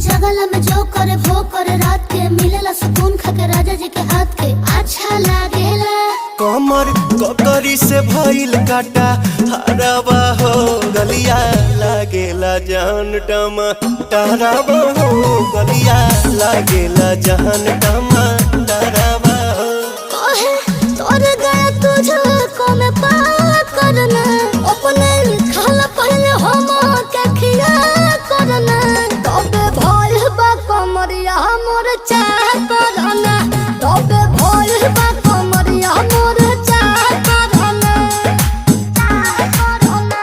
जगला में जो करे वो करे रात के मिलेला सुकून खाके राजा जी के हाथ के अच्छा लागेला। कमर ककरी से भइल काटा हराबा हो गलिया लागेला जान टमा डराबा हो गलिया लागेला जान टमा डराबा हो। कहे तोर गया तुझको मैं पार करना अपने खाला पहले हम के खिया करना तबे भइल बा कमरिया मोर चाह करना तबे भइल बा कमरिया मोर चाह करना चाह करना।